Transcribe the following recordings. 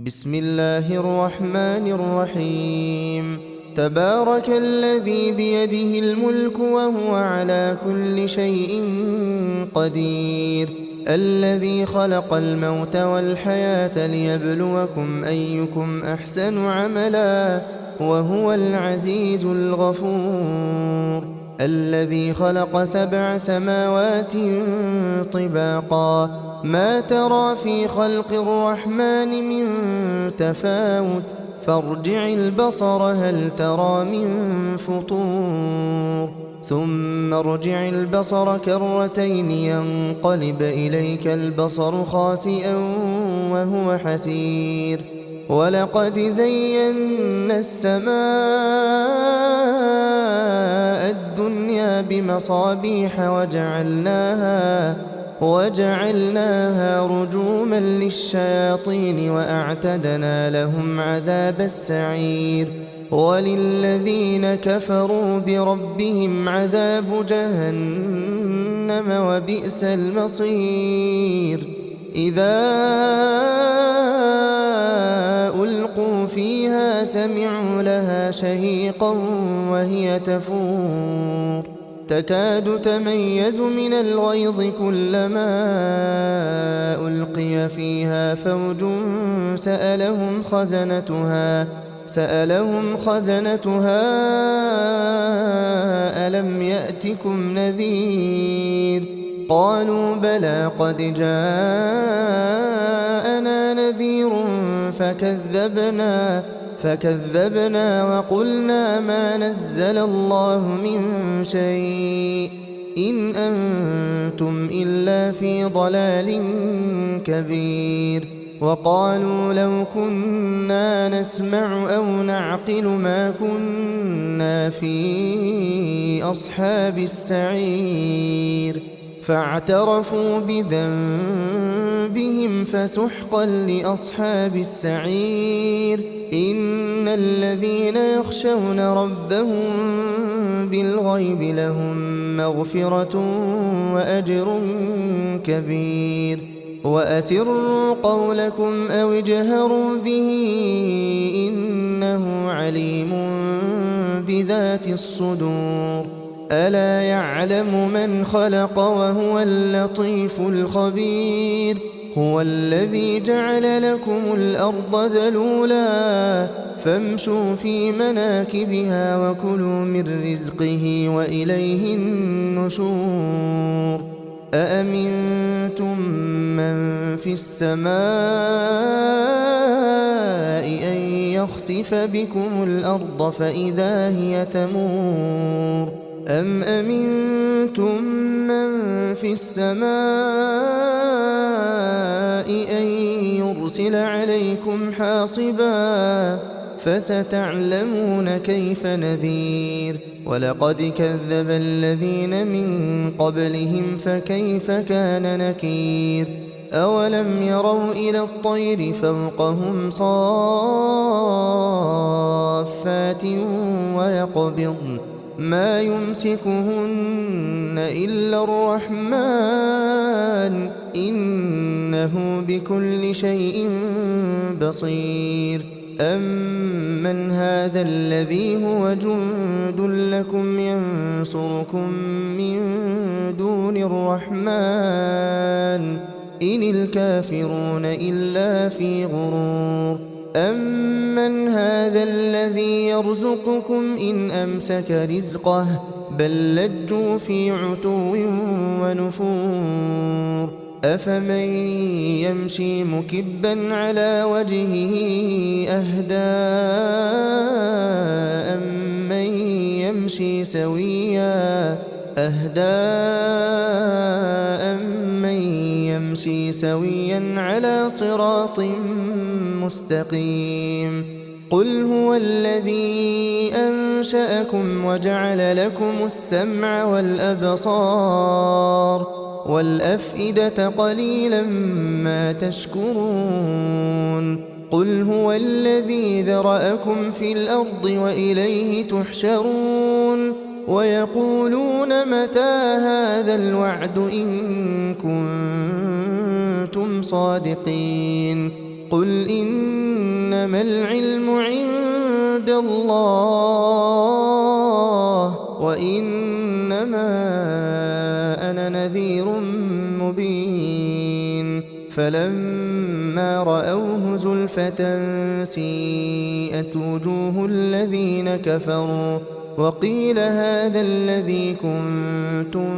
بسم الله الرحمن الرحيم. تبارك الذي بيده الملك وهو على كل شيء قدير، الذي خلق الموت والحياة ليبلوكم أيكم أحسن عملا وهو العزيز الغفور، الذي خلق 7 سماوات طباقا ما ترى في خلق الرحمن من تفاوت فارجع البصر هل ترى من فطور ثم ارجع البصر كرتين ينقلب إليك البصر خاسئا وهو حسير، ولقد زينا السماء الدنيا بمصابيح وجعلناها رجوما للشياطين وأعتدنا لهم عذاب السعير، وللذين كفروا بربهم عذاب جهنم وبئس المصير. إذا ألقوا فيها سمعوا لها شهيقا وهي تفور تكاد تميز من الغيظ كلما ألقي فيها فوج سألهم خزنتها ألم يأتكم نذير قالوا بلى قد جاءنا نذير فكذبنا وقلنا ما نزل الله من شيء إن أنتم إلا في ضلال كبير، وقالوا لو كنا نسمع أو نعقل ما كنا في أصحاب السعير، فاعترفوا بذنبهم فسحقا لأصحاب السعير. إن الذين يخشون ربهم بالغيب لهم مغفرة وأجر كبير، وأسروا قولكم أو اجهروا به إنه عليم بذات الصدور. ألا يعلم من خلق وهو اللطيف الخبير. هو الذي جعل لكم الأرض ذلولا فامشوا في مناكبها وكلوا من رزقه وإليه النشور. أأمنتم من في السماء أن يخسف بكم الأرض فإذا هي تمور أم أمنتم من في السماء أن يرسل عليكم حاصبا فستعلمون كيف نذير. ولقد كذب الذين من قبلهم فكيف كان نكير. أولم يروا إلى الطير فوقهم صافات ويقبضن ما يمسكهن إلا الرحمن إنه بكل شيء بصير. أمن هذا الذي هو جند لكم ينصركم من دون الرحمن إن الكافرون إلا في غرور. أمن هذا الذي يرزقكم إن أمسك رزقه بل لجوا في عتو ونفور. أفمن يمشي مكبا على وجهه أهدى أمن يمشي سويا على صراط مستقيم. قل هو الذي أنشأكم وجعل لكم السمع والأبصار والأفئدة قليلا ما تشكرون. قل هو الذي ذرأكم في الأرض وإليه تحشرون. ويقولون متى هذا الوعد إن كنتم صادقين. قل إن إنما العلم عند الله وإنما أنا نذير مبين فلما رأوه زلفة سيئت وجوه الذين كفروا وقيل هذا الذي كنتم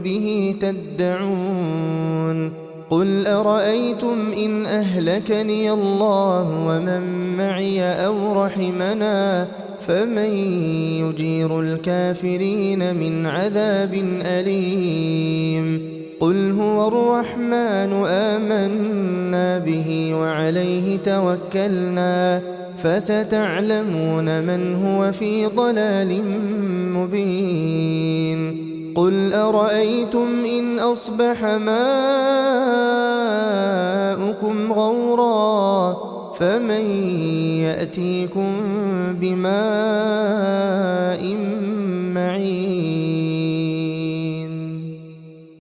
به تدعون قل أرأيتم إن أهلكني الله ومن معي أو رحمنا فمن يجير الكافرين من عذاب أليم قل هو الرحمن آمنا به وعليه توكلنا فستعلمون من هو في ضلال مبين قل أرأيتم إن أصبح ماؤكم غورا فمن يأتيكم بماء